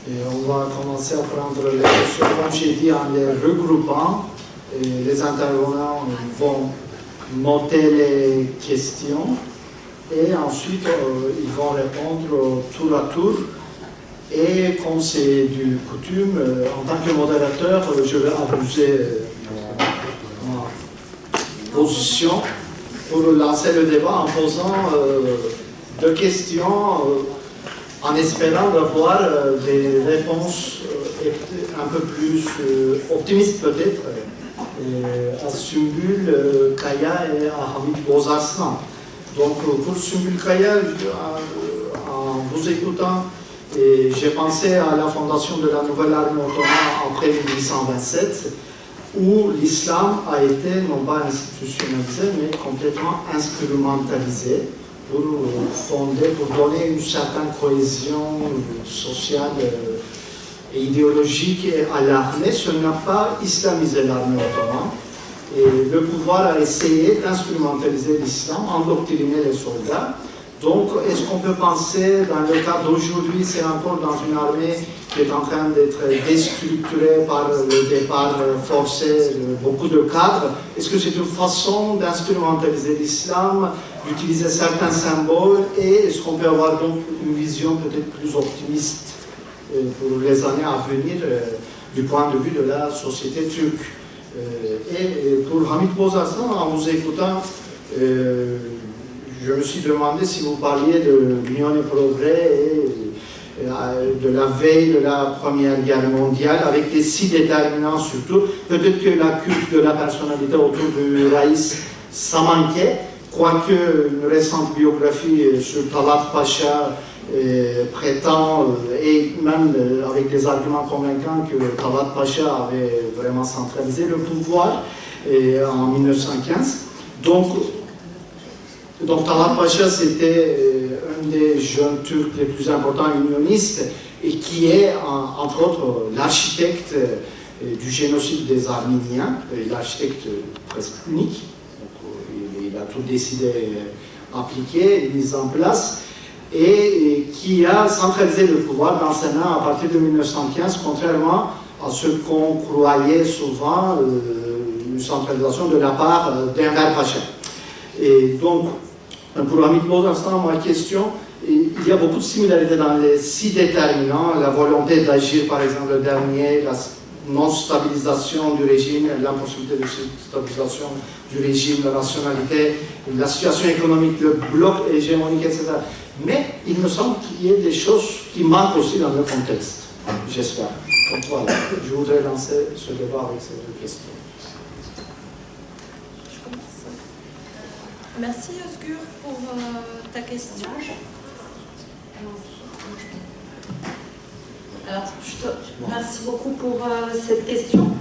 Et on va commencer à prendre les questions, comme j'ai dit, en les regroupant. Et les intervenants vont noter les questions et ensuite ils vont répondre tour à tour. Et comme c'est du coutume, en tant que modérateur, je vais abuser ma position pour lancer le débat en posant deux questions, en espérant d'avoir des réponses un peu plus optimistes peut-être à Sümbül Kaya et à Hamid Bozarslan. Donc pour Sümbül Kaya, en vous écoutant, j'ai pensé à la fondation de la nouvelle armée ottomane après 1827, où l'islam a été non pas institutionnalisé, mais complètement instrumentalisé pour fonder, pour donner une certaine cohésion sociale et idéologique à l'armée. Ce n'a pas islamisé l'armée ottomane. Et le pouvoir a essayé d'instrumentaliser l'islam, endoctriner les soldats. Donc, est-ce qu'on peut penser, dans le cas d'aujourd'hui, c'est encore dans une armée qui est en train d'être déstructurée par le départ forcé de beaucoup de cadres, est-ce que c'est une façon d'instrumentaliser l'islam, d'utiliser certains symboles, et est-ce qu'on peut avoir donc une vision peut-être plus optimiste pour les années à venir du point de vue de la société turque? Et pour Hamid Bozarslan, en vous écoutant, je me suis demandé si vous parliez de l'Union et progrès et de la veille de la Première Guerre mondiale, avec des six déterminants surtout. Peut-être que la culte de la personnalité autour de Raïs, ça manquait, quoique une récente biographie sur Talat Pacha prétend, et même avec des arguments convaincants, que Talat Pacha avait vraiment centralisé le pouvoir en 1915. Donc Talat Pacha, c'était un des jeunes Turcs les plus importants unionistes et qui est, entre autres, l'architecte du génocide des Arméniens, l'architecte presque unique. Donc, il a tout décidé, appliqué, mis en place, et qui a centralisé le pouvoir dans ses mains à partir de 1915, contrairement à ce qu'on croyait souvent, une centralisation de la part d'Enver Pacha. Et donc, pour Hamid Bozarslan, ma question, il y a beaucoup de similarités dans les six déterminants, la volonté d'agir, par exemple, le dernier, la non-stabilisation du régime, l'impossibilité de stabilisation du régime, la nationalité, la situation économique, le bloc hégémonique, etc. Mais il me semble qu'il y a des choses qui manquent aussi dans le contexte, j'espère. Donc voilà, je voudrais lancer ce débat avec ces deux questions. Merci Osgur pour ta question. Alors, merci beaucoup pour cette question.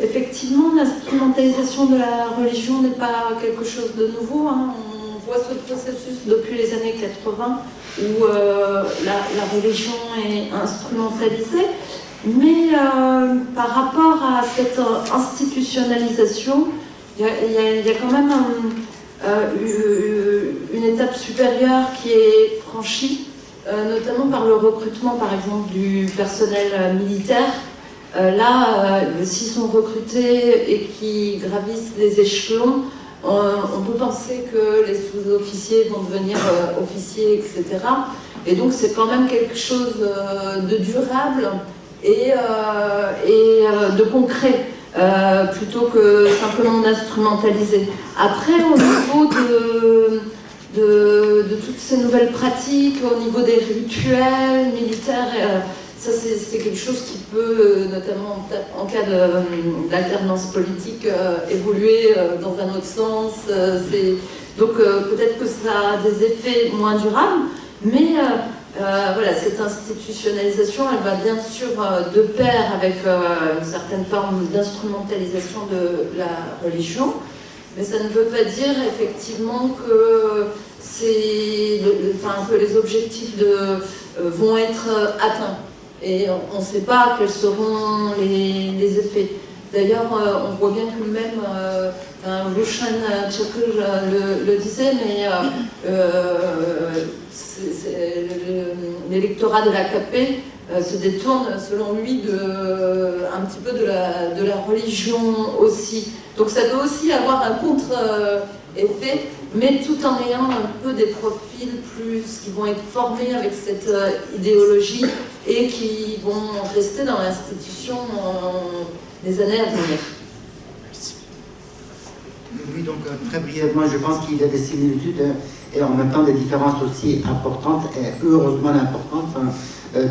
Effectivement, l'instrumentalisation de la religion n'est pas quelque chose de nouveau. Hein. On voit ce processus depuis les années 80 où la religion est instrumentalisée. Mais par rapport à cette institutionnalisation, il y a quand même une étape supérieure qui est franchie, notamment par le recrutement, par exemple, du personnel militaire. S'ils sont recrutés et qui gravissent les échelons, on peut penser que les sous-officiers vont devenir officiers, etc. Et donc c'est quand même quelque chose de durable et de concret. Plutôt que simplement d'instrumentaliser. Après, au niveau de toutes ces nouvelles pratiques, au niveau des rituels militaires, ça c'est quelque chose qui peut, notamment en cas d'alternance politique, évoluer dans un autre sens. Donc peut-être que ça a des effets moins durables, mais voilà, cette institutionnalisation, elle va bien sûr de pair avec une certaine forme d'instrumentalisation de la religion, mais ça ne veut pas dire effectivement que, que les objectifs vont être atteints. Et on ne sait pas quels seront les effets. D'ailleurs, on voit bien que même Rushan Çakır le disait, mais l'électorat de l'AKP se détourne, selon lui, un petit peu de la religion aussi. Donc ça doit aussi avoir un contre-effet, mais tout en ayant un peu des profils qui vont être formés avec cette idéologie et qui vont rester dans l'institution des années à venir. Oui, donc très brièvement, je pense qu'il y a des similitudes et en même temps des différences aussi importantes et heureusement importantes.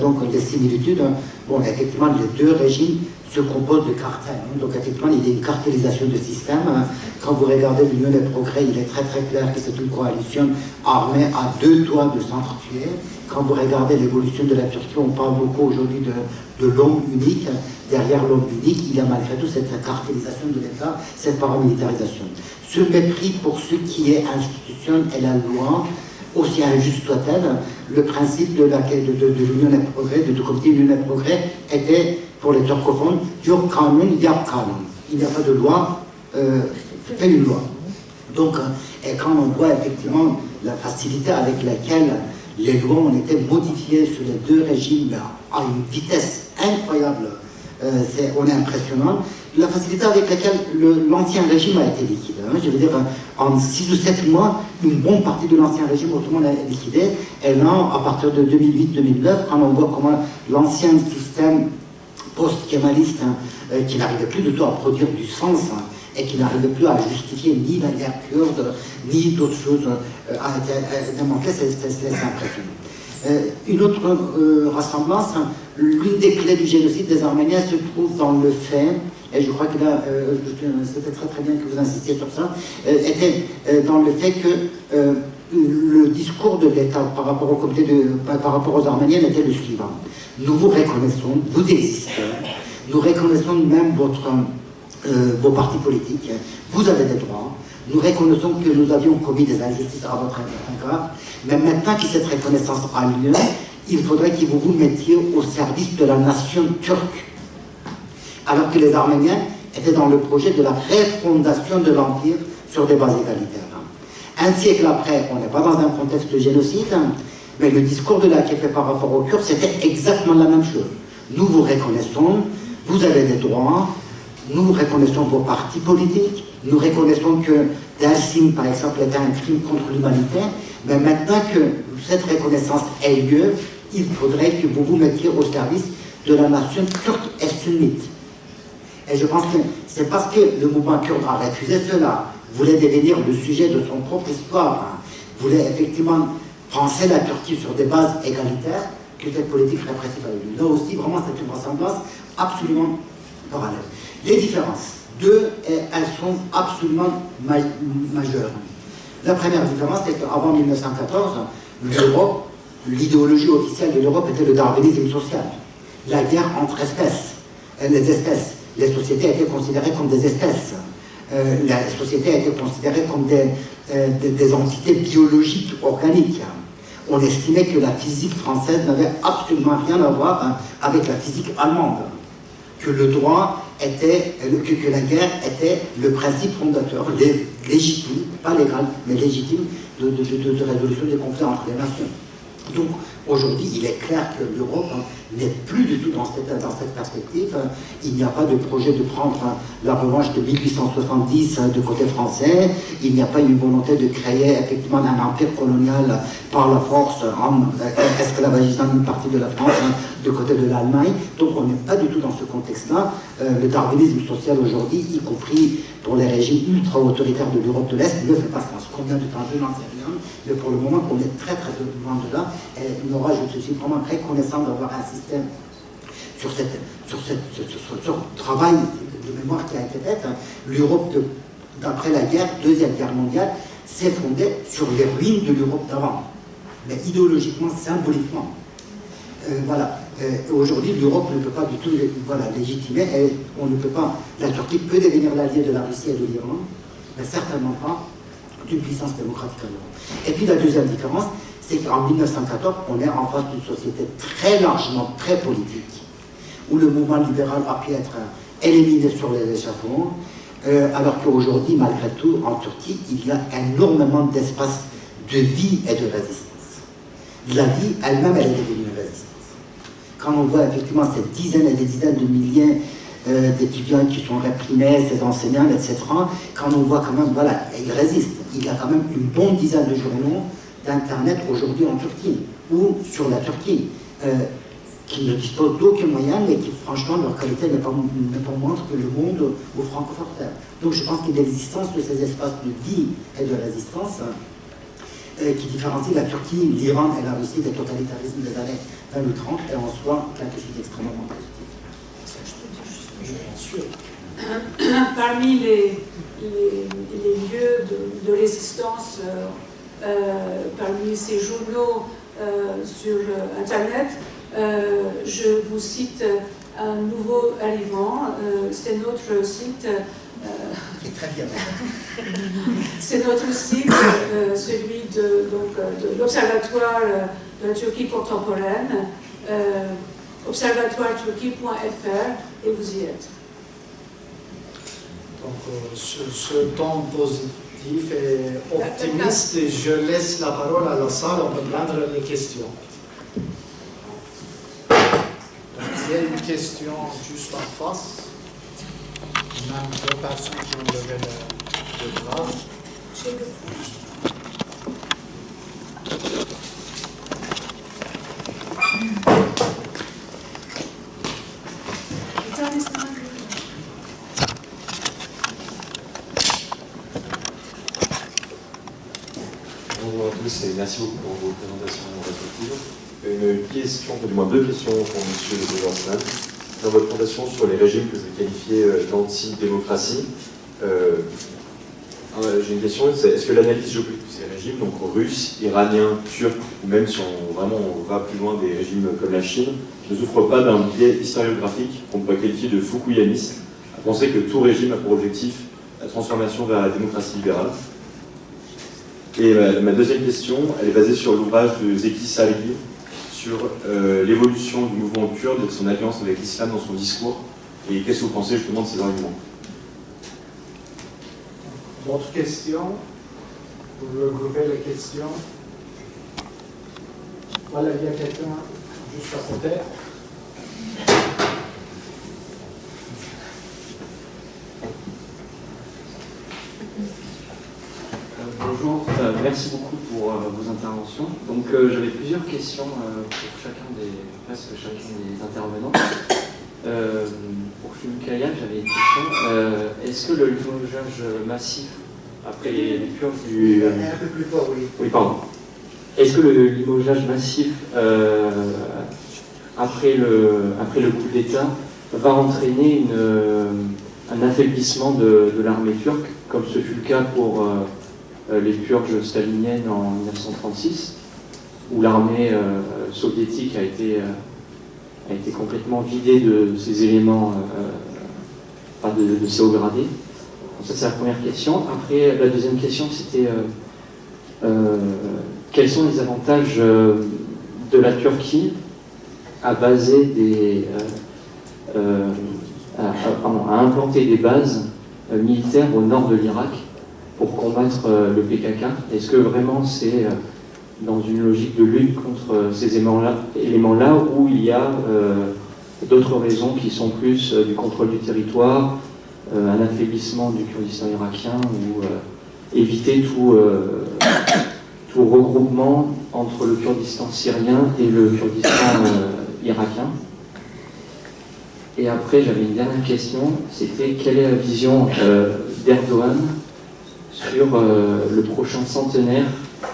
Donc des similitudes. Bon, effectivement, les deux régimes se composent de cartels. Donc effectivement, il y a une cartélisation du système. Quand vous regardez l'Union des Progrès, il est très très clair que c'est une coalition armée à deux doigts de s'entretuer. Quand vous regardez l'évolution de la Turquie, on parle beaucoup aujourd'hui de l'homme unique. Derrière l'homme unique, il y a malgré tout cette cartélisation de l'État, cette paramilitarisation. Ce mépris pour ce qui est institution et la loi, aussi injuste soit-elle, le principe de l'Union des Progrès, du comité de l'Union des Progrès, était pour les turcophones, Yok kanun, yap kanun. Il n'y a pas de loi, fais une loi. Donc, et quand on voit effectivement la facilité avec laquelle les lois ont été modifiées sur les deux régimes à une vitesse incroyable, on est impressionnant. La facilité avec laquelle l'ancien régime a été liquidé. Je veux dire, en 6 ou 7 mois, une bonne partie de l'ancien régime autrement a été liquidé. Et là, à partir de 2008-2009, quand on voit comment l'ancien système post-kémaliste, qui n'arrivait plus du tout à produire du sens, et qui n'arrivait plus à justifier ni la guerre kurde, ni d'autres choses, a été démantelé, c'est impressionnant. Une autre ressemblance, l'une des clés du génocide des Arméniens se trouve dans le fait, et je crois que là, c'était très très bien que vous insistiez sur ça, était dans le fait que le discours de l'État par rapport au comité par rapport aux Arméniens était le suivant. Nous vous reconnaissons, vous existez, nous reconnaissons même vos partis politiques, vous avez des droits, nous reconnaissons que nous avions commis des injustices à votre égard, mais maintenant que cette reconnaissance a lieu, il faudrait que vous vous mettiez au service de la nation turque. Alors que les Arméniens étaient dans le projet de la refondation de l'Empire sur des bases égalitaires. Un siècle après, on n'est pas dans un contexte de génocide, mais le discours de l'AKP par rapport aux Kurdes, c'était exactement la même chose. Nous vous reconnaissons, vous avez des droits, nous reconnaissons vos partis politiques, nous reconnaissons que Dersim, par exemple, était un crime contre l'humanité, mais maintenant que cette reconnaissance ait lieu, il faudrait que vous vous mettiez au service de la nation turque et sunnite. Et je pense que c'est parce que le mouvement kurde a refusé cela, voulait devenir le sujet de son propre histoire, voulait effectivement penser la Turquie sur des bases égalitaires, que cette politique répressive a eu. Là aussi, vraiment, c'est une ressemblance absolument parallèle. Les différences, elles sont absolument majeures. La première différence, c'est qu'avant 1914, l'Europe, l'idéologie officielle de l'Europe était le darwinisme social. La guerre entre les espèces. Les sociétés étaient considérées comme des espèces. La société a été considérée comme des entités biologiques, organiques. On estimait que la physique française n'avait absolument rien à voir avec la physique allemande. Que le droit était, que la guerre était le principe fondateur, légitime, pas légal, mais légitime, de résolution des conflits entre les nations. Donc, aujourd'hui, il est clair que l'Europe n'est plus du tout dans cette perspective. Il n'y a pas de projet de prendre la revanche de 1870 du côté français. Il n'y a pas une volonté de créer effectivement un empire colonial par la force en esclavagisant une partie de la France du côté de l'Allemagne. Donc, on n'est pas du tout dans ce contexte-là. Le darwinisme social aujourd'hui, y compris pour les régimes ultra-autoritaires de l'Europe de l'Est, ne fait pas sens. Combien de temps, je n'en sais rien, mais pour le moment, on est très très loin de là. Et Nora, je suis vraiment reconnaissant d'avoir un système sur ce travail de mémoire qui a été fait. L'Europe, d'après la guerre, Deuxième Guerre mondiale, s'est fondée sur les ruines de l'Europe d'avant. Mais idéologiquement, symboliquement. Voilà. Aujourd'hui, l'Europe ne peut pas du tout légitimer, et on ne peut pas. La Turquie peut devenir l'allié de la Russie et de l'Iran, mais certainement pas d'une puissance démocratique à l'Europe. Et puis la deuxième différence, c'est qu'en 1914, on est en face d'une société très largement, très politique, où le mouvement libéral a pu être éliminé sur les échafauds, alors qu'aujourd'hui, malgré tout, en Turquie, il y a énormément d'espace de vie et de résistance. La vie elle-même, elle est devenue une résistance. quand on voit effectivement ces dizaines et des dizaines de milliers d'étudiants qui sont réprimés, ces enseignants, etc., quand on voit quand même, voilà, ils résistent. Il y a quand même une bonne dizaine de journaux d'Internet aujourd'hui en Turquie, ou sur la Turquie, qui ne disposent d'aucun moyen, mais qui, franchement, leur qualité n'est pas moindre que le Monde ou Francfort. Donc je pense qu'il y a l'existence de ces espaces de vie et de résistance qui différencient la Turquie, l'Iran et la Russie des totalitarismes des années 20 ou 30, et en soi quelque chose d'extrêmement positif. Parmi les lieux de résistance, parmi ces journaux sur Internet, je vous cite un nouveau arrivant, c'est notre site. Très bien. C'est notre site, celui de l'Observatoire de la Turquie contemporaine, observatoireturquie.fr, et vous y êtes. Donc, ce ton positif et optimiste, je laisse la parole à la salle, on peut prendre les questions. Donc, il y a une question juste en face. Même deux personnes qui ont levé le bras. Bonjour à tous et merci beaucoup pour vos présentations respectives. Une question, du moins deux questions pour M. Le Bourgeois. Dans votre fondation sur les régimes que vous qualifiez d'anti-démocratie, j'ai une question, est-ce que l'analyse géopolitique de ces régimes, donc russes, iraniens, turcs, ou même si on va plus loin des régimes comme la Chine, ne souffre pas d'un biais historiographique qu'on pourrait qualifier de fukuyamiste, à penser que tout régime a pour objectif la transformation vers la démocratie libérale? Et ma deuxième question, elle est basée sur l'ouvrage de Zeki Sarıgil, sur l'évolution du mouvement kurde et de son alliance avec l'islam dans son discours. Et qu'est-ce que vous pensez justement de ces arguments? D'autres questions? Vous regroupez les questions? Voilà, il y a quelqu'un juste à côté. Bonjour, merci beaucoup pour vos interventions. Donc j'avais plusieurs questions pour presque chacun des intervenants. Pour Philippe Kayak, j'avais une question. Est-ce que le limogeage massif après les purges du... Un peu plus fort, oui. Oui, pardon. Est-ce que le limogeage massif après le coup d'État va entraîner un affaiblissement de l'armée turque, comme ce fut le cas pour les purges staliniennes en 1936, où l'armée soviétique a été complètement vidée de ses éléments, de ses hauts gradés. Ça, c'est la première question. Après, la deuxième question, c'était quels sont les avantages de la Turquie à baser à implanter des bases militaires au nord de l'Irak pour combattre le PKK? Est-ce que vraiment c'est dans une logique de lutte contre ces éléments-là, où il y a d'autres raisons qui sont plus du contrôle du territoire, un affaiblissement du Kurdistan irakien, ou éviter tout regroupement entre le Kurdistan syrien et le Kurdistan irakien? Et après, j'avais une dernière question, c'était quelle est la vision d'Erdogan sur le prochain centenaire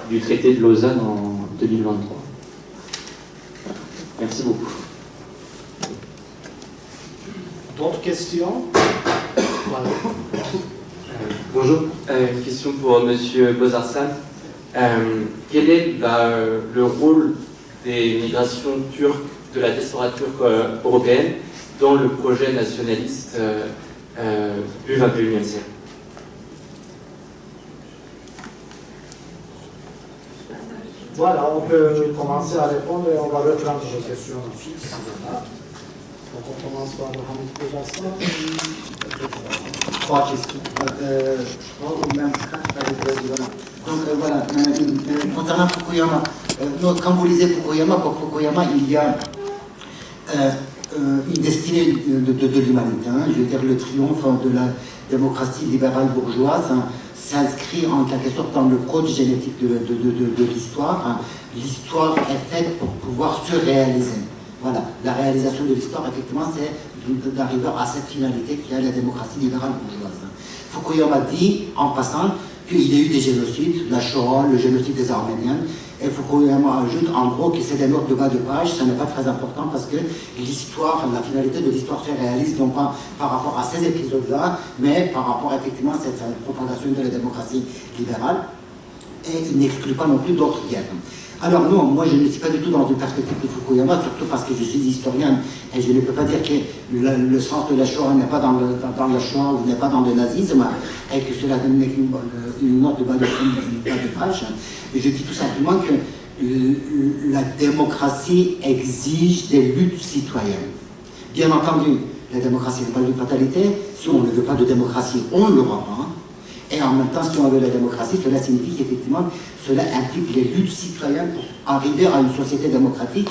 du traité de Lausanne en 2023. Merci beaucoup. D'autres questions? Voilà. Bonjour, une question pour Monsieur Bozarslan. Quel est le rôle des migrations turques, de la diaspora turque européenne, dans le projet nationaliste du XXIe siècle? Voilà, on peut commencer à répondre et on va reprendre les questions en fixe. Voilà. Donc on commence par Mohamed Bozarslan. Trois questions. Ou même quatre. Donc voilà, concernant Fukuyama, quand vous lisez Fukuyama, pour Fukuyama, il y a une destinée de l'humanité. Hein. Je veux dire, le triomphe de la démocratie libérale bourgeoise s'inscrit en quelque sorte dans le code génétique de l'histoire. Hein. L'histoire est faite pour pouvoir se réaliser. Voilà, la réalisation de l'histoire, effectivement, c'est d'arriver à cette finalité qui est la démocratie libérale bourgeoise. Fukuyama dit, en passant, qu'il y a eu des génocides, la Shoah, le génocide des Arméniens, et Fukuyama ajoute en gros que c'est des notes de bas de page, ça n'est pas très important parce que l'histoire, la finalité de l'histoire se réalise non pas par rapport à ces épisodes-là, mais par rapport effectivement à cette propagation de la démocratie libérale, et il n'exclut pas non plus d'autres guerres. Alors non, moi je ne suis pas du tout dans une perspective de Fukuyama, surtout parce que je suis historien et je ne peux pas dire que le sens de la Shoah n'est pas dans la Shoah ou n'est pas dans le nazisme et que cela n'est qu'une note de bas de page. Et je dis tout simplement que la démocratie exige des luttes citoyennes. Bien entendu, la démocratie n'est pas une fatalité. Si on ne veut pas de démocratie, on l'aura pas. Et en même temps, si on veut la démocratie, cela signifie qu'effectivement, cela implique les luttes citoyennes pour arriver à une société démocratique.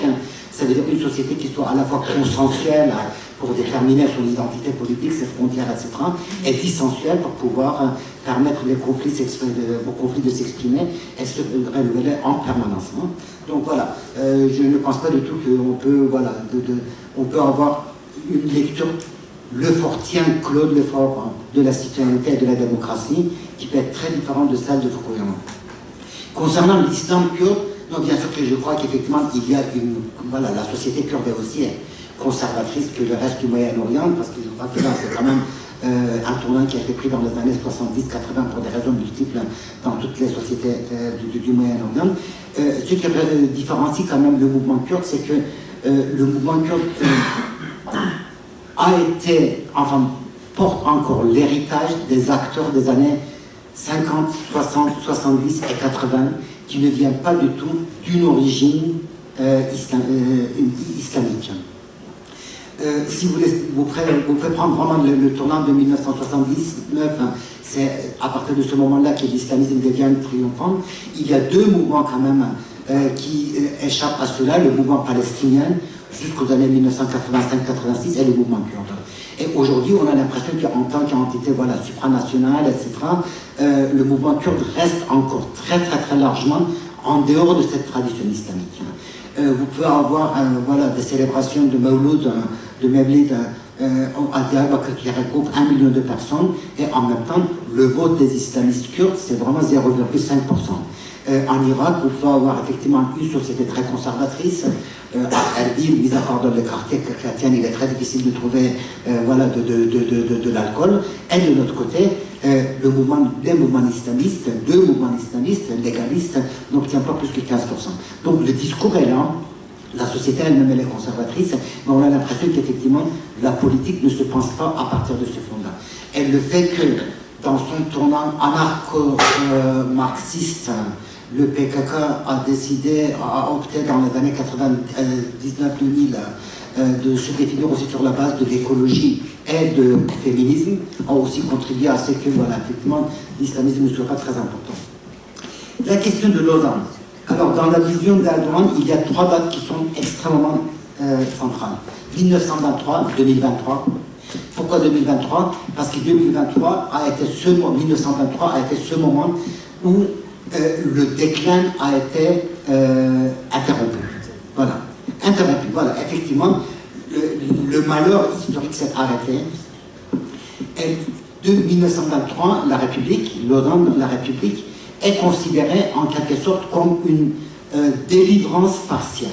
Ça veut dire une société qui soit à la fois consensuelle pour déterminer son identité politique, ses frontières, etc., et dissensuelle pour pouvoir permettre aux conflits de s'exprimer et se renouveler en permanence. Donc voilà, je ne pense pas du tout qu'on peut, voilà, on peut avoir une lecture lefortien, Claude Lefort, de la citoyenneté et de la démocratie, qui peut être très différente de celle de Fukuyama. Concernant l'islam kurde, non, bien sûr que je crois qu'effectivement, il y a voilà, la société kurde est aussi conservatrice que le reste du Moyen-Orient, parce que je crois que là, c'est quand même un tournant qui a été pris dans les années 70-80 pour des raisons multiples dans toutes les sociétés du Moyen-Orient. Ce qui différencie quand même le mouvement kurde, c'est que le mouvement kurde a été, enfin, porte encore l'héritage des acteurs des années 50, 60, 70 et 80 qui ne viennent pas du tout d'une origine islamique. Si vous pouvez prendre vraiment le tournant de 1979, hein, c'est à partir de ce moment-là que l'islamisme devient triomphant. Il y a deux mouvements quand même qui échappent à cela, le mouvement palestinien jusqu'aux années 1985-86 et le mouvement kurde. Et aujourd'hui, on a l'impression qu'en tant qu'entité voilà, supranationale, etc., le mouvement kurde reste encore très largement en dehors de cette tradition islamique. Vous pouvez avoir voilà, des célébrations de Mawlud, de Mevlid à Diyarbakir qui regroupe 1 million de personnes, et en même temps, le vote des islamistes kurdes, c'est vraiment 0,5%. En Irak, vous pouvez avoir effectivement une société très conservatrice. À Erbil, mis à part dans le quartier chrétien, il est très difficile de trouver voilà, de l'alcool. Et de l'autre côté, deux mouvements islamistes légalistes, n'obtient pas plus que 15%. Donc le discours est là, la société elle-même elle est conservatrice, mais on a l'impression qu'effectivement la politique ne se pense pas à partir de ce fond-là. Et le fait que dans son tournant anarcho-marxiste, le PKK a opté dans les années 99-2000 de se définir aussi sur la base de l'écologie et de féminisme, a aussi contribué à ce que, voilà, effectivement, l'islamisme ne soit pas très important. La question de Lausanne. Alors, dans la vision d'Erdogan, il y a trois dates qui sont extrêmement centrales. 1923, Pourquoi 2023 ? Parce que 1923 a été ce moment où le déclin a été interrompu. Voilà. Interrompu. Voilà. Effectivement, le malheur historique s'est arrêté. Et de 1923, la République, l'OTAN, la République, est considérée en quelque sorte comme une délivrance partielle.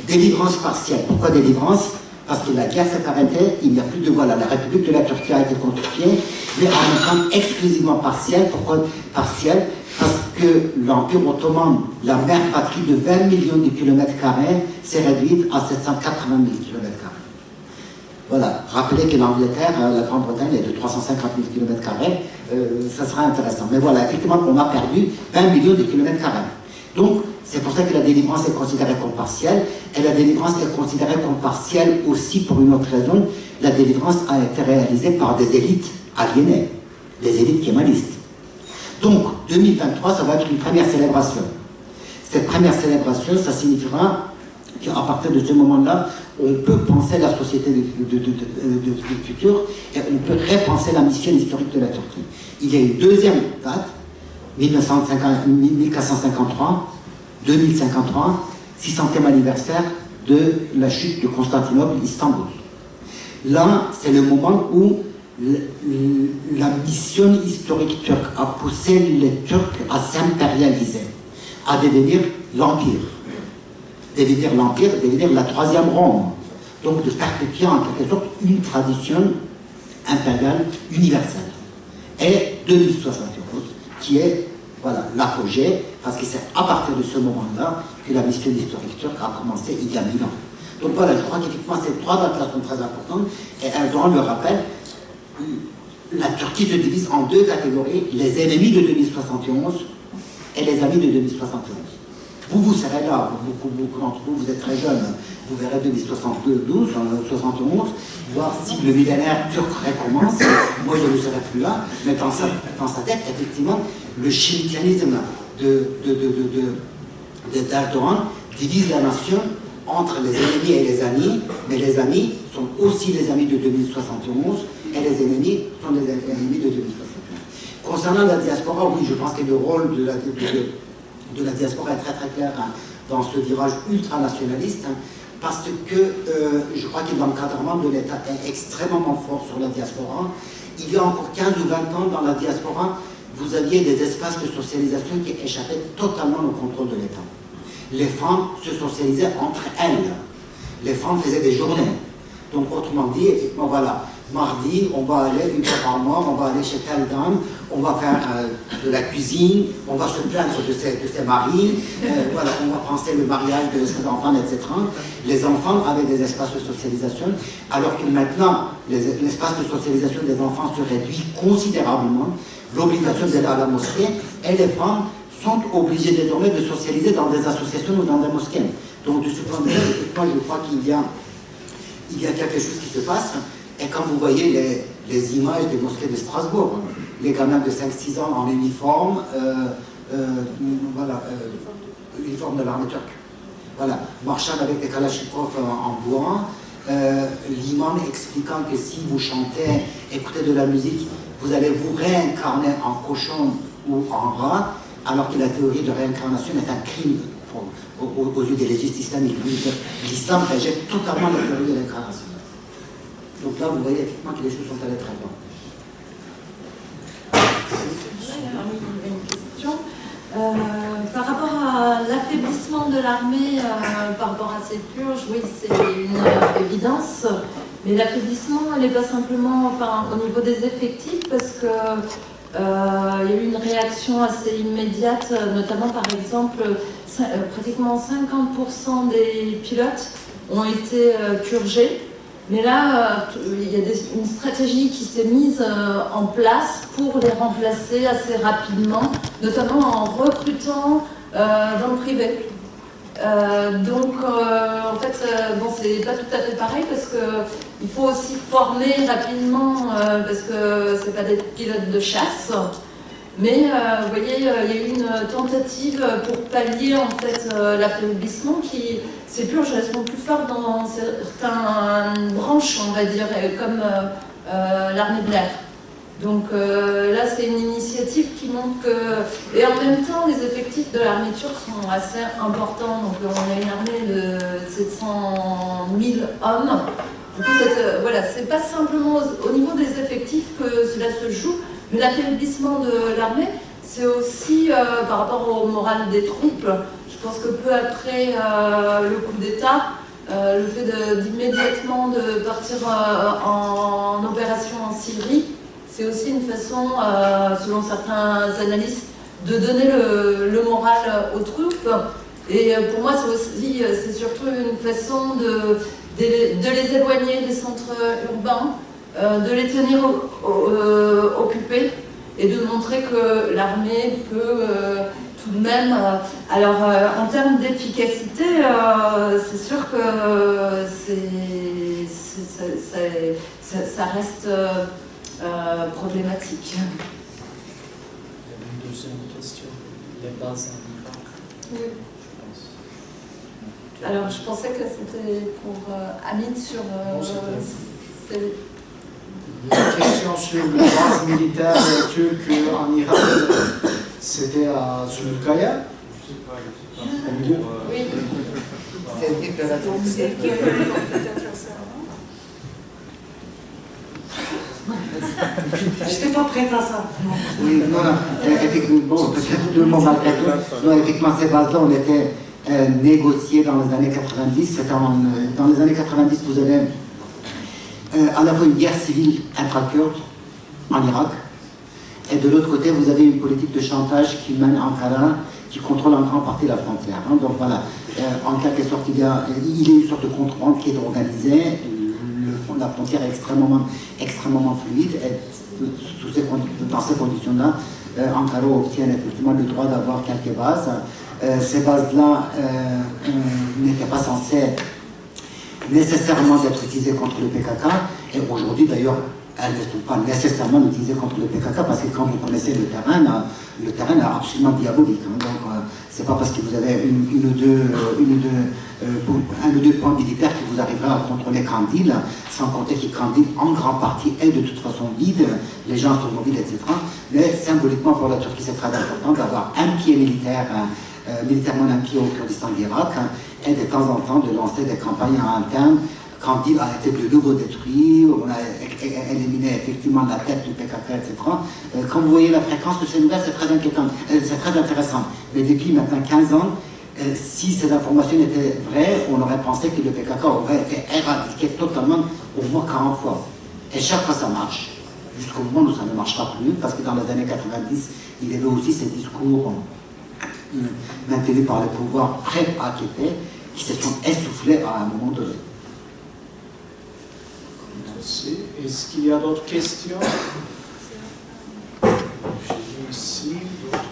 Délivrance partielle. Pourquoi délivrance ? Parce que la guerre s'est arrêtée, il n'y a plus de... Voilà, la République de la Turquie a été constituée, mais en même temps exclusivement partielle. Pourquoi partielle ? Parce que l'Empire ottoman, la mère patrie de 20 millions de kilomètres carrés, s'est réduite à 780 000 kilomètres carrés. Voilà, rappelez que l'Angleterre, la Grande-Bretagne est de 350 000 kilomètres carrés, ça sera intéressant. Mais voilà, effectivement, on a perdu 20 millions de kilomètres carrés. Donc, c'est pour ça que la délivrance est considérée comme partielle, et la délivrance est considérée comme partielle aussi pour une autre raison. La délivrance a été réalisée par des élites aliénées, des élites kémalistes. Donc, 2023, ça va être une première célébration. Cette première célébration, ça signifiera qu'à partir de ce moment-là, on peut penser la société du futur et on peut repenser la mission historique de la Turquie. Il y a une deuxième date, 1453, 2053, 600e anniversaire de la chute de Constantinople, Istanbul. Là, c'est le moment où la mission historique turque a poussé les Turcs à s'impérialiser, à devenir l'Empire. Devenir la troisième Rome. Donc de perpétuer en quelque sorte une tradition impériale universelle. Et 2071, qui est voilà, l'apogée, parce que c'est à partir de ce moment-là que la mission historique turque a commencé il y a 1000 ans. Donc voilà, je crois qu'effectivement ces trois dates-là sont très importantes, et Erdogan le rappelle, la Turquie se divise en deux catégories, les ennemis de 2071 et les amis de 2071. Vous serez là, beaucoup d'entre vous, vous êtes très jeunes, vous verrez 2072, 71, voir si le millénaire turc recommence. Moi, je ne serai plus là, mais dans sa tête, effectivement, le chimicanisme d'Erdogan divise la nation entre les ennemis et les amis, mais les amis sont aussi les amis de 2071 et les ennemis sont les ennemis de 2071. Concernant la diaspora, oui, je pense que le rôle de la diaspora est très très clair dans ce virage ultranationaliste, parce que je crois que l'encadrement de l'État est extrêmement fort sur la diaspora. Il y a encore 15 ou 20 ans, dans la diaspora, vous aviez des espaces de socialisation qui échappaient totalement au contrôle de l'État. Les femmes se socialisaient entre elles. Les femmes faisaient des journées. Donc, autrement dit, effectivement, voilà, mardi, on va aller une fois par mois, on va aller chez telle dame, on va faire de la cuisine, on va se plaindre de ses maris, voilà, on va penser le mariage de ses enfants, etc. Les enfants avaient des espaces de socialisation, alors que maintenant, l'espace de socialisation des enfants se réduit considérablement, l'obligation d'aller à la mosquée, et les femmes sont obligées désormais de socialiser dans des associations ou dans des mosquées. Donc, de ce point de vue, effectivement, je crois qu'il y a quelque chose qui se passe. Et quand vous voyez les images des mosquées de Strasbourg, les gamins de 5-6 ans en uniforme, uniforme de l'armée turque, voilà, marchant avec des kalachnikovs en bois, l'imam expliquant que si vous chantez, écoutez de la musique, vous allez vous réincarner en cochon ou en rat, alors que la théorie de réincarnation est un crime aux yeux des légistes islamiques. L'islam rejette totalement la théorie de réincarnation. Donc là, vous voyez effectivement que les choses sont allées très loin. Une question. Par rapport à l'affaiblissement de l'armée, par rapport à ces purges, oui, c'est une évidence. Mais l'affaiblissement, elle n'est pas simplement au niveau des effectifs, parce que il y a eu une réaction assez immédiate, notamment par exemple, pratiquement 50% des pilotes ont été purgés. Mais là, il y a une stratégie qui s'est mise en place pour les remplacer assez rapidement, notamment en recrutant dans le privé. En fait, bon, c'est pas tout à fait pareil parce qu'il faut aussi former rapidement parce que c'est pas des pilotes de chasse. Mais vous voyez, il y a eu une tentative pour pallier en fait l'affaiblissement ces purges, elles sont plus fortes dans certaines branches, on va dire, comme l'armée de l'air. Donc là, c'est une initiative qui montre que... Et en même temps, les effectifs de l'armée turque sont assez importants. Donc on a une armée de 700 000 hommes. Du coup, voilà, c'est pas simplement au niveau des effectifs que cela se joue, mais l'affaiblissement de l'armée, c'est aussi par rapport au moral des troupes. Je pense que peu après le coup d'État, le fait d'immédiatement de partir en opération en Syrie, c'est aussi une façon, selon certains analystes, de donner le moral aux troupes. Et pour moi, c'est surtout une façon de les éloigner des centres urbains, de les tenir occupés et de montrer que l'armée peut tout de même... alors, en termes d'efficacité, c'est sûr que ça reste problématique. Il y avait une deuxième question. Les bases en Irak, oui. je pense. Tu Alors, je pensais que c'était pour Hamid sur... La question sur la base militaire turque en Irak, c'était à Zulukaya. Oui. C'est qui peut-être ça? Je n'étais pas prête à ça. Oui, non, effectivement, bon, peut-être deux mots malgré tout. Non, effectivement, ces bases-là ont été négociées dans les années 90. Dans les années 90, vous avez à la fois une guerre civile intra-kurde en Irak, et de l'autre côté, vous avez une politique de chantage qui mène Ankara, qui contrôle en grande partie la frontière. Hein. Donc voilà, en quelque sorte, il y a une sorte de contrebande qui est organisée. La frontière est extrêmement fluide, et dans ces conditions-là, Ankara obtient effectivement le droit d'avoir quelques bases. Ces bases-là n'étaient pas censées nécessairement d'être utilisées contre le PKK, et aujourd'hui d'ailleurs, elles ne sont pas nécessairement utilisées contre le PKK, parce que quand vous connaissez le terrain est absolument diabolique. Hein. Donc, c'est pas parce que vous avez un ou deux points militaires que vous arriverez à contrôler Kandil, sans compter que Kandil, en grande partie, est de toute façon vide, les gens sont mobiles, etc. Mais symboliquement, pour la Turquie, c'est très important d'avoir un pied militaire, militairement un pied au Kurdistan d'Irak, et de temps en temps de lancer des campagnes en interne. Kandil a été de nouveau détruit, on a éliminé effectivement la tête du PKK, etc. Quand vous voyez la fréquence de ces nouvelles, c'est très inquiétant, c'est très intéressant. Mais depuis maintenant 15 ans, si ces informations étaient vraies, on aurait pensé que le PKK aurait été éradiqué totalement au moins 40 fois. Et chaque fois ça marche, jusqu'au moment où ça ne marchera plus, parce que dans les années 90, il y avait aussi ces discours maintenus par les pouvoirs prêts à quitter, qui se sont essoufflés à un moment donné. Merci. Est-ce qu'il y a d'autres questions? J'ai vu ici d'autres.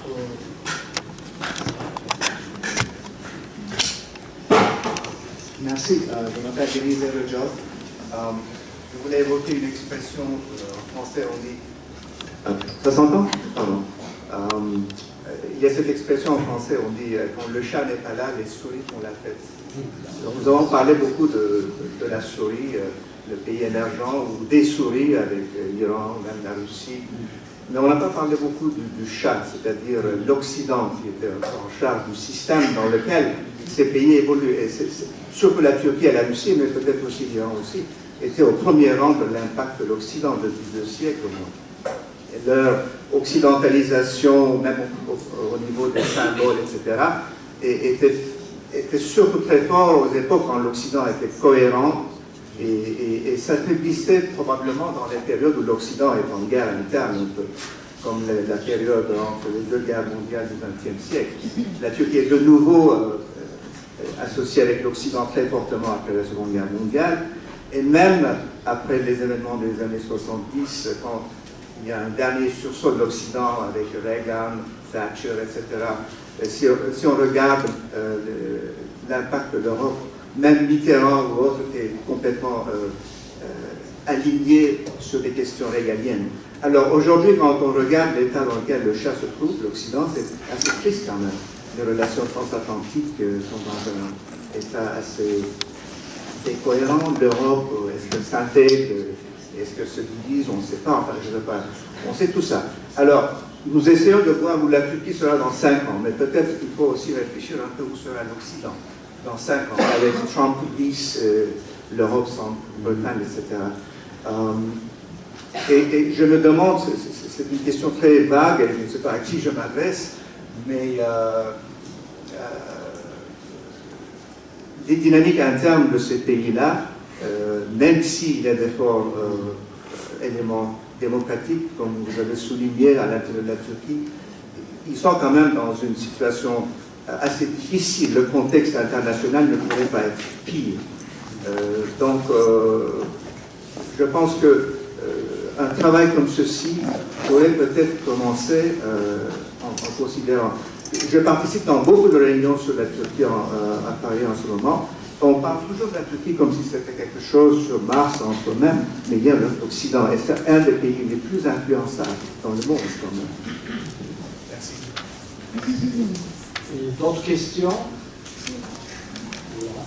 Merci, je m'appelle Denis Lejob. Je voulais évoquer une expression en français, on dit... Ça s'entend? Pardon. Il y a cette expression en français, on dit quand le chat n'est pas là, les souris font la fête. Donc, nous avons parlé beaucoup de la souris, le pays émergent, ou des souris avec l'Iran, même la Russie. Mais on n'a pas parlé beaucoup du chat, c'est-à-dire l'Occident qui était en charge du système dans lequel ces pays évoluent. Et surtout la Turquie et la Russie, mais peut-être aussi l'Iran aussi, étaient au premier rang de l'impact de l'Occident depuis 2 siècles au moins. Et leur occidentalisation, même au niveau des symboles, etc., était surtout très fort aux époques quand l'Occident était cohérent, et s'affaiblissait probablement dans les périodes où l'Occident est en guerre interne, un peu, comme la période entre les 2 guerres mondiales du XXe siècle. La Turquie est de nouveau associée avec l'Occident très fortement après la Seconde Guerre mondiale, et même après les événements des années 70, quand il y a un dernier sursaut de l'Occident avec Reagan, Thatcher, etc. Si on regarde l'impact de l'Europe, même Mitterrand ou autre est complètement aligné sur des questions régaliennes. Alors aujourd'hui, quand on regarde l'état dans lequel le chat se trouve, l'Occident, c'est assez triste quand même. Les relations transatlantiques sont dans un état assez décohérent. L'Europe, est-ce que s'intègre, est-ce que se divise, on ne sait pas, enfin je ne sais pas. On sait tout ça. Alors, nous essayons de voir où la Turquie sera dans 5 ans, mais peut-être qu'il faut aussi réfléchir un peu où sera l'Occident dans 5 ans, avec Trump 10, l'Europe sans Bretagne, etc. Et je me demande, c'est une question très vague, et je ne sais pas à qui je m'adresse, mais les dynamiques internes de ces pays-là, même s'il y a des forts éléments démocratiques, comme vous avez souligné à l'intérieur de la Turquie, ils sont quand même dans une situation assez difficile. Le contexte international ne pourrait pas être pire. Donc, je pense qu'un travail comme ceci pourrait peut-être commencer en considérant... Je participe dans beaucoup de réunions sur la Turquie à Paris en ce moment. On parle toujours de la Turquie comme si c'était quelque chose sur Mars en soi-même, mais il y a l'Occident, et c'est un des pays les plus influençables dans le monde quand même. Merci. D'autres questions? Voilà.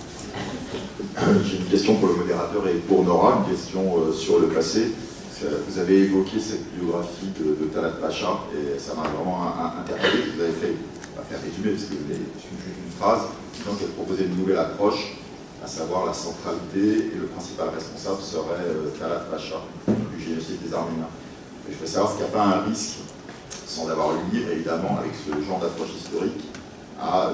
J'ai une question pour le modérateur et pour Nora, une question sur le passé. Vous avez évoqué cette biographie de Talat Pacha et ça m'a vraiment interpellé. Vous avez fait, pas faire résumer, parce que vous avez une phrase disant qu'elle proposait une nouvelle approche, à savoir la centralité et le principal responsable serait Talat Pacha du génocide des Arméniens. Et je voudrais savoir s'il n'y a pas un risque, sans avoir lu le livre évidemment, avec ce genre d'approche historique, à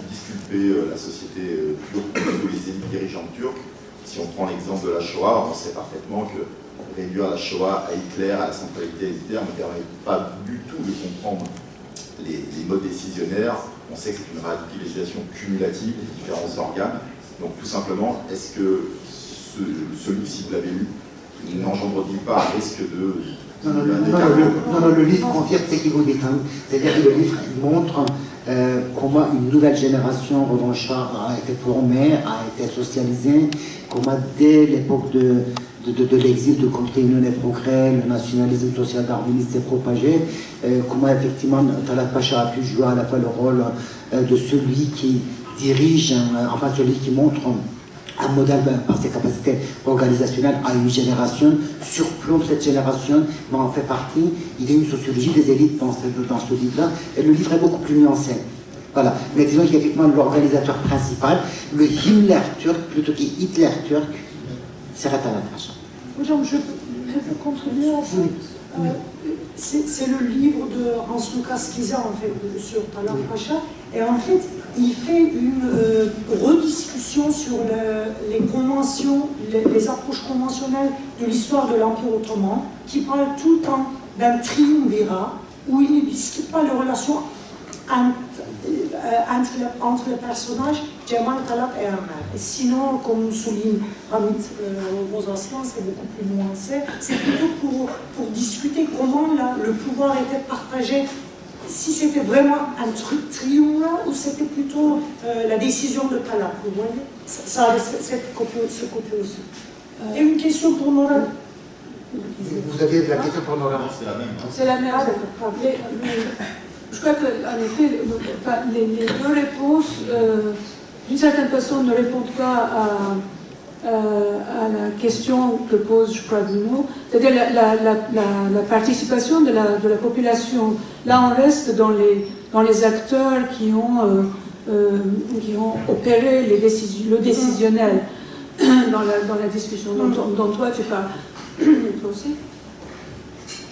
disculper la société turque ou les élites dirigeantes turques. Si on prend l'exemple de la Shoah, on sait parfaitement que réduire la Shoah à Hitler, à la centralité élitaire, ne permet pas du tout de comprendre les modes décisionnaires. On sait que c'est une radicalisation cumulative des différents organes. Donc tout simplement, est-ce que ce livre, si vous l'avez lu, n'engendre-t-il pas un risque de... Non, le livre confirme ce qu'il vous dit. C'est-à-dire que le livre montre comment une nouvelle génération revancharde a été formée, a été socialisée, comment dès l'époque de l'exil de Contre-Union et Progrès, le nationalisme social darwiniste s'est propagé, comment effectivement Talat Pacha a pu jouer à la fois le rôle de celui qui dirige, enfin celui qui montre un modèle par ses capacités organisationnelles à une génération, surplombe cette génération, mais en fait partie. Il y a une sociologie des élites dans ce livre-là, et le livre est beaucoup plus nuancé. Voilà. Mais disons qu'effectivement l'organisateur principal, le Himmler turc, plutôt que Hitler turc, serait Talat Pacha. Jean, je peux contribuer à ça. C'est le livre de Hans-Lukas Kieser, en fait, sur Talat Pacha, et en fait, il fait une rediscussion sur les conventions, les approches conventionnelles de l'histoire de l'Empire ottoman, qui parle tout le temps d'un triumvirat, où il ne discute pas les relations entre les personnages Cemal, Talat et Ömer. Et sinon, comme souligne Hamid Bozarslan, c'est beaucoup plus nuancé. C'est plutôt pour discuter comment le pouvoir était partagé, si c'était vraiment un truc triumvirat ou c'était plutôt la décision de Talat. Vous voyez, ça a ce côté aussi. Et une question pour Nora. Vous avez la question pour Nora. C'est la même. C'est la même. Je crois qu'en effet, les deux réponses, d'une certaine façon, ne répondent pas à la question que pose, je crois, Bruno, c'est-à-dire la participation de la population. Là, on reste dans les acteurs qui ont opéré le décisionnel dans la discussion dont toi tu parles. Toi aussi.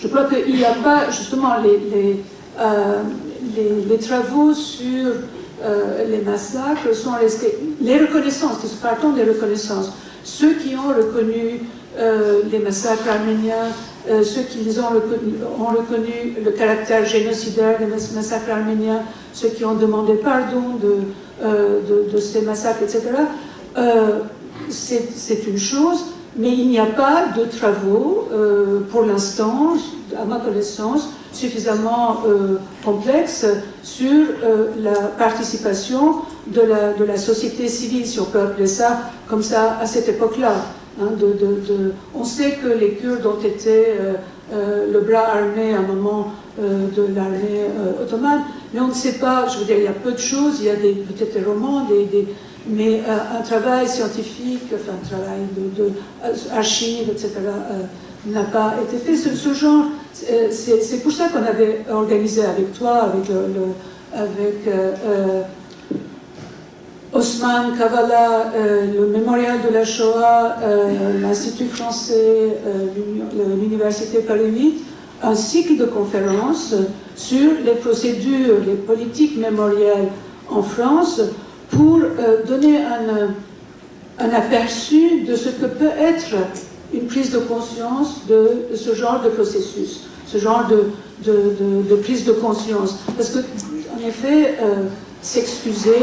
Je crois qu'il n'y a pas, justement, les travaux sur les massacres sont restés... Les reconnaissances, partons des reconnaissances. Ceux qui ont reconnu les massacres arméniens, ceux qui ont reconnu le caractère génocidaire des massacres arméniens, ceux qui ont demandé pardon de ces massacres, etc., c'est une chose, mais il n'y a pas de travaux, pour l'instant, à ma connaissance, suffisamment complexes sur la participation de la société civile, si on peut appeler ça comme ça, à cette époque-là. Hein, on sait que les Kurdes ont été le bras armé à un moment de l'armée ottomane, mais on ne sait pas, je veux dire, il y a peu de choses, il y a peut-être des romans, mais un travail scientifique, enfin un travail d'archives, etc., n'a pas été fait. Ce genre, c'est pour ça qu'on avait organisé avec toi, avec Osman Kavala, le mémorial de la Shoah, l'Institut français, l'Université Paris 8, un cycle de conférences sur les procédures, les politiques mémorielles en France, pour donner un aperçu de ce que peut être une prise de conscience de ce genre de processus, ce genre de prise de conscience. Parce que, en effet, s'excuser,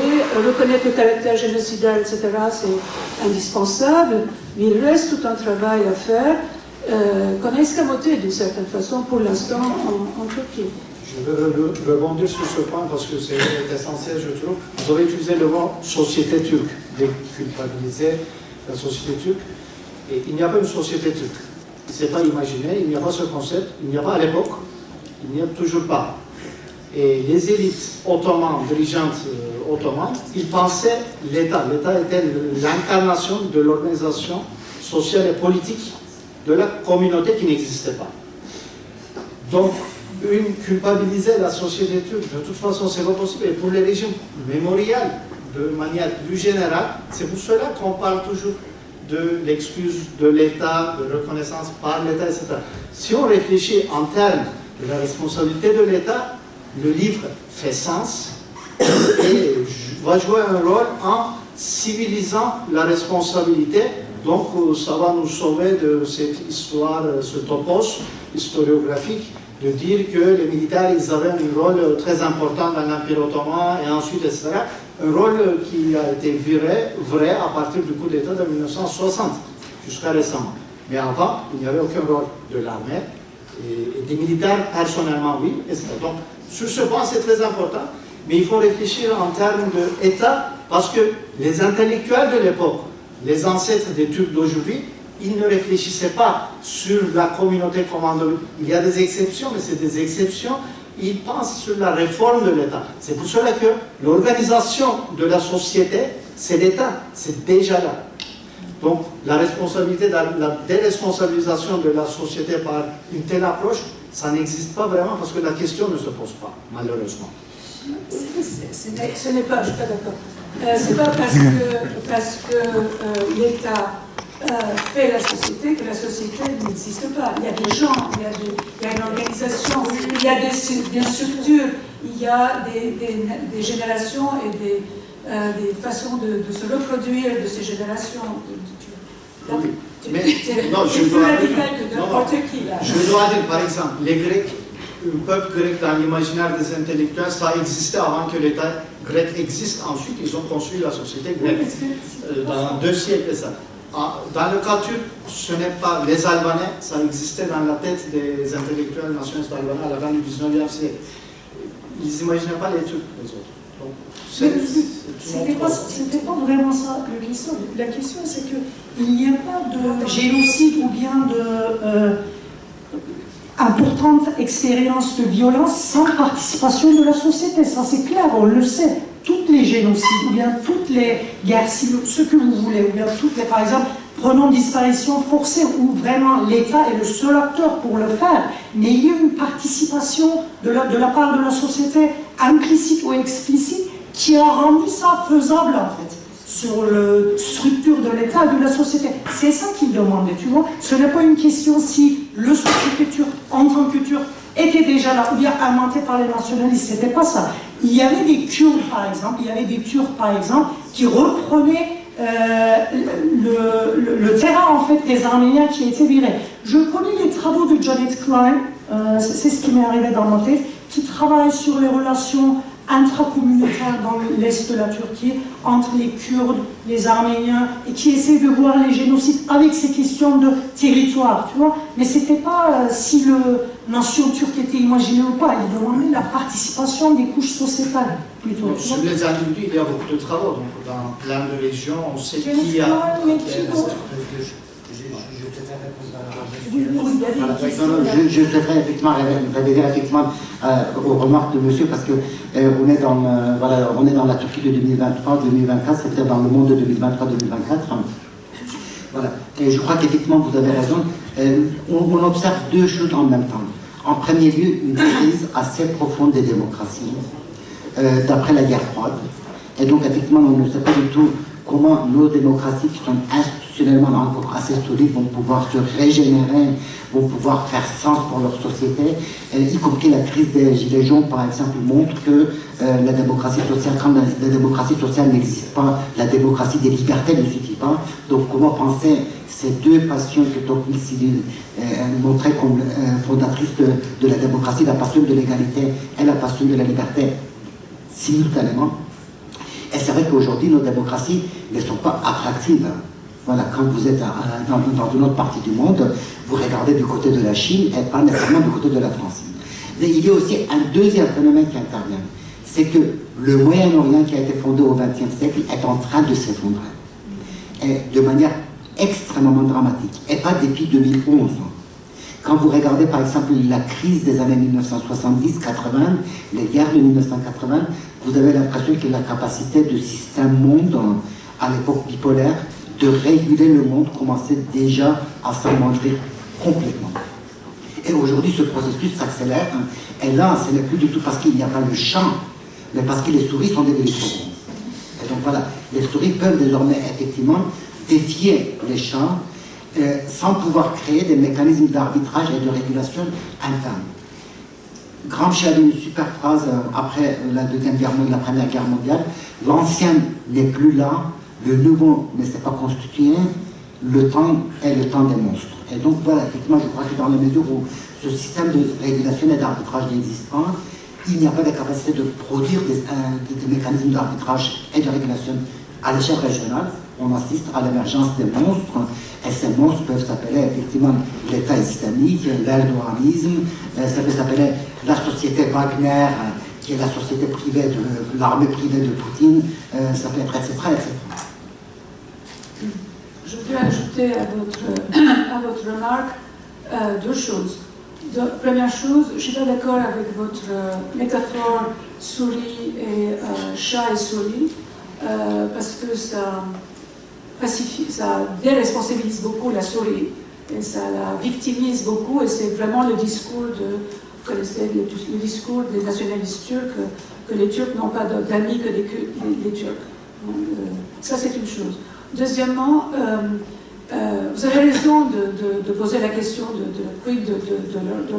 reconnaître le caractère génocidaire, etc., c'est indispensable, mais il reste tout un travail à faire qu'on a escamoté d'une certaine façon pour l'instant en Turquie. Je veux rebondir sur ce point parce que c'est essentiel, je trouve. Vous avez utilisé le mot société turque, déculpabiliser la société turque. Et il n'y a pas une société turque. Ce n'est pas imaginé, il n'y a pas ce concept, il n'y a pas à l'époque, il n'y a toujours pas. Et les élites ottomanes dirigeantes ottoman, ils pensaient l'État. L'État était l'incarnation de l'organisation sociale et politique de la communauté qui n'existait pas. Donc, culpabiliser la société turque, de toute façon, c'est pas possible. Et pour les régimes mémoriels, de manière plus générale, c'est pour cela qu'on parle toujours de l'excuse de l'État, de reconnaissance par l'État, etc. Si on réfléchit en termes de la responsabilité de l'État, le livre fait sens et va jouer un rôle en civilisant la responsabilité. Donc ça va nous sauver de cette histoire, ce topos historiographique, de dire que les militaires ils avaient un rôle très important dans l'Empire ottoman et ensuite, etc. Un rôle qui a été vrai à partir du coup d'État de 1960 jusqu'à récemment. Mais avant, il n'y avait aucun rôle de l'armée et des militaires personnellement, oui, etc. Donc sur ce point, c'est très important, mais il faut réfléchir en termes d'État parce que les intellectuels de l'époque, les ancêtres des Turcs d'aujourd'hui, ils ne réfléchissaient pas sur la communauté commandée. Il y a des exceptions, mais c'est des exceptions. Ils pensent sur la réforme de l'État. C'est pour cela que l'organisation de la société, c'est l'État, c'est déjà là. Donc la responsabilité, la déresponsabilisation de la société par une telle approche, ça n'existe pas vraiment parce que la question ne se pose pas, malheureusement. Ce n'est pas, je ne suis pas d'accord. C'est pas parce que l'État fait la société que la société n'existe pas. Il y a des gens, il y a une organisation, il y a des structures, il y a des générations et des façons de se reproduire de ces générations. Oui. Mais, non, je dois dire, par exemple, les Grecs, le peuple grec dans l'imaginaire des intellectuels, ça existait avant que l'État grec existe. Ensuite, ils ont construit la société grecque dans 2 siècles. Ça. Dans le cas turc, ce n'est pas les Albanais, ça existait dans la tête des intellectuels nationalistes albanais à la fin du 19e siècle. Ils n'imaginaient pas les Turcs, les autres. Donc, c'était pas vraiment ça la question. La question, c'est qu'il n'y a pas de génocide ou bien de importante expérience de violence sans participation de la société. Ça, c'est clair, on le sait. Toutes les génocides, ou bien toutes les guerres civiles, ce que vous voulez, ou bien toutes les, par exemple, prenons disparition forcée, où vraiment l'État est le seul acteur pour le faire, mais il y a une participation de la part de la société, implicite ou explicite, qui a rendu ça faisable, en fait, sur la structure de l'État et de la société. C'est ça qu'il demandait, tu vois. Ce n'est pas une question si le société turque, en tant que turc, était déjà là, ou bien inventé par les nationalistes, c'était pas ça. Il y avait des Kurdes, par exemple, il y avait des Turcs, par exemple, qui reprenaient le terrain, en fait, des Arméniens qui étaient virés. Je connais les travaux de Janet Klein, c'est ce qui m'est arrivé dans ma tête, qui travaille sur les relations intracommunautaires dans l'est de la Turquie, entre les Kurdes, les Arméniens, et qui essaie de voir les génocides avec ces questions de territoire, tu vois. Mais c'était pas si la nation turque était imaginée ou pas, il demandait la participation des couches sociétales, plutôt. Sur les individus, il y a beaucoup de travaux, donc dans plein de régions, on sait qui a... Je souhaiterais effectivement révéler effectivement aux remarques de monsieur parce que on est dans la Turquie de 2023-2024, c'est-à-dire dans le monde de 2023-2024. Voilà. Et je crois qu'effectivement vous avez raison. On observe 2 choses en même temps. En premier lieu, une crise assez profonde des démocraties d'après la guerre froide. Et donc effectivement, on ne sait pas du tout comment nos démocraties qui sont institutionnellement encore assez solides vont pouvoir se régénérer, vont pouvoir faire sens pour leur société, y compris la crise des Gilets jaunes, par exemple, montre que la démocratie sociale, quand la démocratie sociale n'existe pas, la démocratie des libertés ne suffit pas. Donc comment penser ces 2 passions que Tocqueville montrait comme fondatrices de la démocratie, la passion de l'égalité et la passion de la liberté simultanément. Et c'est vrai qu'aujourd'hui, nos démocraties ne sont pas attractives. Voilà, quand vous êtes dans une autre partie du monde, vous regardez du côté de la Chine et pas nécessairement du côté de la France. Mais il y a aussi un deuxième phénomène qui intervient. C'est que le Moyen-Orient qui a été fondé au XXe siècle est en train de s'effondrer. Et de manière extrêmement dramatique. Et pas depuis 2011. Quand vous regardez par exemple la crise des années 1970-80, les guerres de 1980, vous avez l'impression que la capacité du système monde, à l'époque bipolaire, de réguler le monde commençait déjà à s'amoindrir complètement. Et aujourd'hui, ce processus s'accélère. Et là, ce n'est plus du tout parce qu'il n'y a pas le champ, mais parce que les souris sont devenues trop. Et donc voilà, les souris peuvent désormais effectivement défier les champs sans pouvoir créer des mécanismes d'arbitrage et de régulation interne. Gramsci avait une super phrase après la Première Guerre mondiale: l'ancien n'est plus là, le nouveau ne s'est pas constitué, le temps est le temps des monstres. Et donc voilà, effectivement, je crois que dans la mesure où ce système de régulation et d'arbitrage n'existe pas, il n'y a pas de capacité de produire des mécanismes d'arbitrage et de régulation à l'échelle régionale. On assiste à l'émergence des monstres, et ces monstres peuvent s'appeler effectivement l'État islamique, l'erdoganisme, ça peut s'appeler la société Wagner, qui est la société privée de l'armée privée de Poutine, ça peut être etc. Je peux ajouter à votre remarque deux choses. Première chose, je ne suis pas d'accord avec votre métaphore souris et chat et souris, parce que ça déresponsabilise beaucoup la souris et ça la victimise beaucoup, et c'est vraiment le discours vous connaissez le discours des nationalistes turcs, que les Turcs n'ont pas d'amis que les Turcs. Donc, ça c'est une chose. Deuxièmement, vous avez raison de poser la question de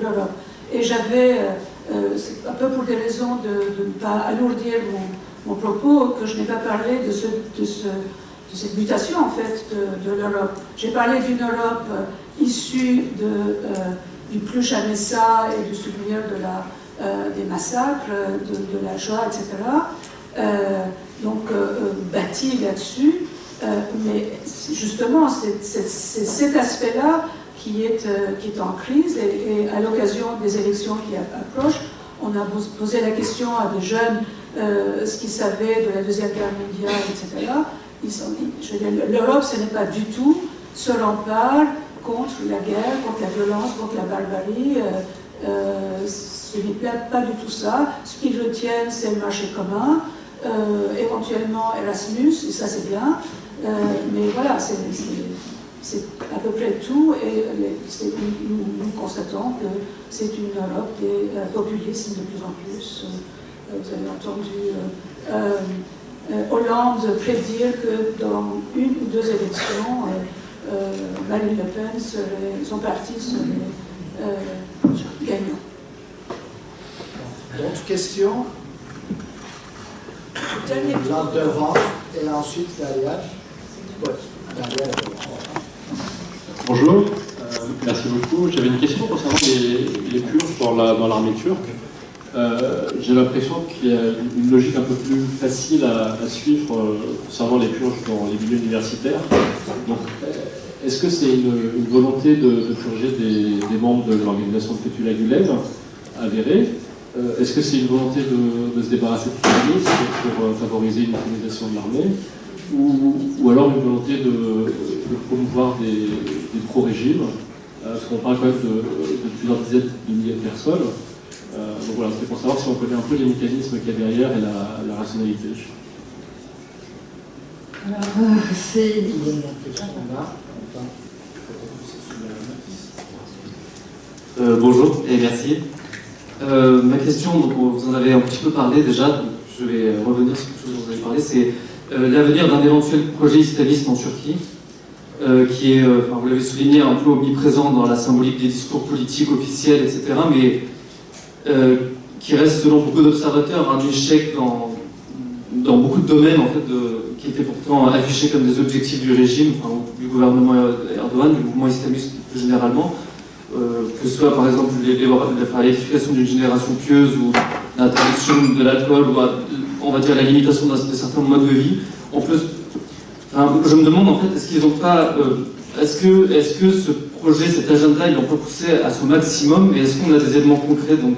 l'Europe. Et j'avais, c'est un peu pour des raisons de ne pas alourdir mon propos, que je n'ai pas parlé de cette mutation en fait de l'Europe. J'ai parlé d'une Europe issue du Pluch à Messa et du souvenir des massacres, de la Shoah, etc. Donc bâtie là-dessus. Mais justement, c'est cet aspect-là qui est en crise, et à l'occasion des élections qui approchent, on a posé la question à des jeunes ce qu'ils savaient de la Deuxième Guerre mondiale, etc. L'Europe, ce n'est pas du tout ce rempart contre la guerre, contre la violence, contre la barbarie. Ce n'est pas du tout ça. Ce qu'ils retiennent, c'est le marché commun, éventuellement Erasmus, et ça c'est bien. Mais voilà, c'est à peu près tout, et nous constatons que c'est une Europe des populismes de plus en plus. Vous avez entendu Hollande prédire que dans une ou deux élections, Marine Le Pen, son parti serait gagnant. D'autres questions? Là devant et ensuite derrière. Ouais, derrière. Bonjour, merci beaucoup. J'avais une question concernant les purges dans l'armée turque. J'ai l'impression qu'il y a une logique un peu plus facile à suivre concernant les purges dans les milieux universitaires. Donc, est-ce que c'est une volonté de purger des membres de l'organisation de Fethullah Gülen avérée? Est-ce que c'est une volonté de se débarrasser de terroristes pour favoriser une utilisation de l'armée, ou alors une volonté de promouvoir des pro-régimes, parce qu'on parle quand même de plusieurs dizaines de milliers de personnes. Donc voilà, c'est pour savoir si on connaît un peu les mécanismes qu'il y a derrière et la rationalité. Alors, c'est... Bonjour et merci. Ma question, donc vous en avez un petit peu parlé déjà, donc je vais revenir sur quelque chose dont vous avez parlé, c'est l'avenir d'un éventuel projet islamiste en Turquie, qui est, enfin, vous l'avez souligné, un peu omniprésent dans la symbolique des discours politiques officiels, etc., mais qui reste, selon beaucoup d'observateurs, un échec dans beaucoup de domaines, en fait, qui étaient pourtant affichés comme des objectifs du régime, enfin, du gouvernement Erdogan, du mouvement islamiste plus généralement. Que ce soit par exemple l'édification d'une génération pieuse ou l'interdiction de l'alcool, ou on va dire la limitation de certains modes de vie. Je me demande en fait, est-ce qu'ils n'ont pas, est-ce que ce projet, cet agenda, ils l'ont pas poussé à son maximum, et est-ce qu'on a des éléments concrets donc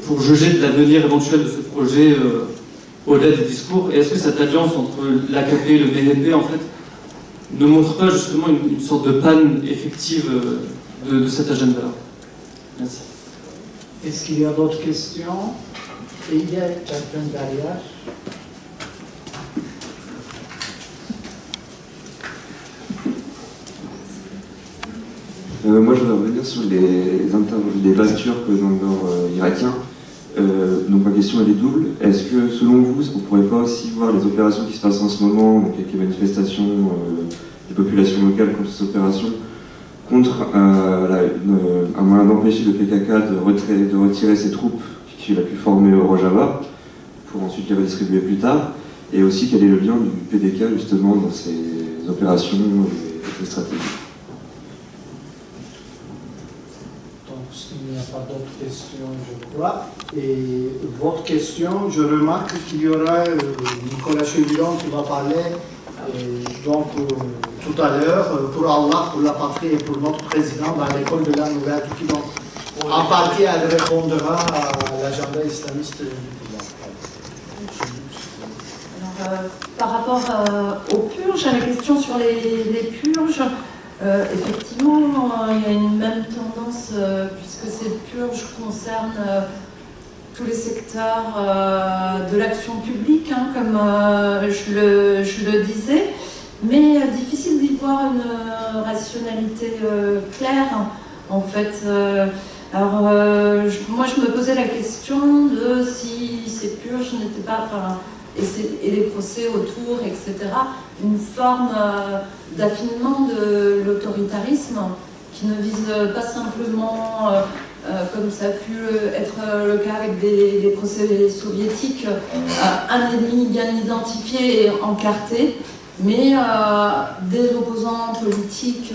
pour juger de l'avenir éventuel de ce projet au-delà des discours, et est-ce que cette alliance entre l'AKP et le BNP en fait ne montre pas justement une sorte de panne effective de cet agenda-là? Merci. Est-ce qu'il y a d'autres questions? Et il y a quelqu'un derrière. Moi, je voudrais revenir sur les bases turques dans le nord irakien. Donc ma question elle est double. Est-ce que selon vous, on ne pourrait pas aussi voir les opérations qui se passent en ce moment, donc avec les manifestations des populations locales contre ces opérations, contre un moyen d'empêcher le PKK de retirer ses troupes qu'il a pu former au Rojava, pour ensuite les redistribuer plus tard, et aussi quel est le lien du PDK justement dans ces opérations et ces stratégies? Il n'y a pas d'autres questions, je crois. Et votre question, je remarque qu'il y aura Nicolas Chevilon qui va parler tout à l'heure pour Allah, pour la patrie et pour notre président dans l'école de la Nouvelle-Turquie. Donc, en partie, elle répondra à l'agenda islamiste du pouvoir. Par rapport aux purges, à la question sur les purges, effectivement, il y a une même tendance, puisque ces purges concernent tous les secteurs de l'action publique, hein, comme je le disais, mais difficile d'y voir une rationalité claire, en fait. Alors, moi, je me posais la question de si ces purges n'étaient pas... et les procès autour, etc., une forme d'affinement de l'autoritarisme qui ne vise pas simplement, comme ça a pu être le cas avec des procès soviétiques, un ennemi bien identifié et encarté, mais des opposants politiques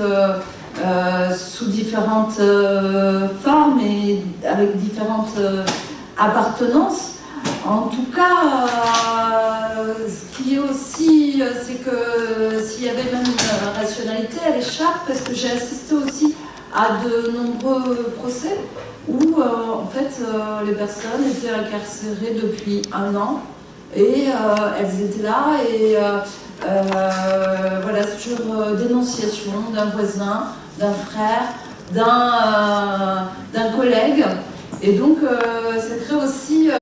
sous différentes formes et avec différentes appartenances. En tout cas, ce qui est aussi, c'est que s'il y avait même une rationalité, elle échappe, parce que j'ai assisté aussi à de nombreux procès où, en fait, les personnes étaient incarcérées depuis 1 an et elles étaient là et voilà, sur dénonciation d'un voisin, d'un frère, d'un collègue. Et donc, ça crée aussi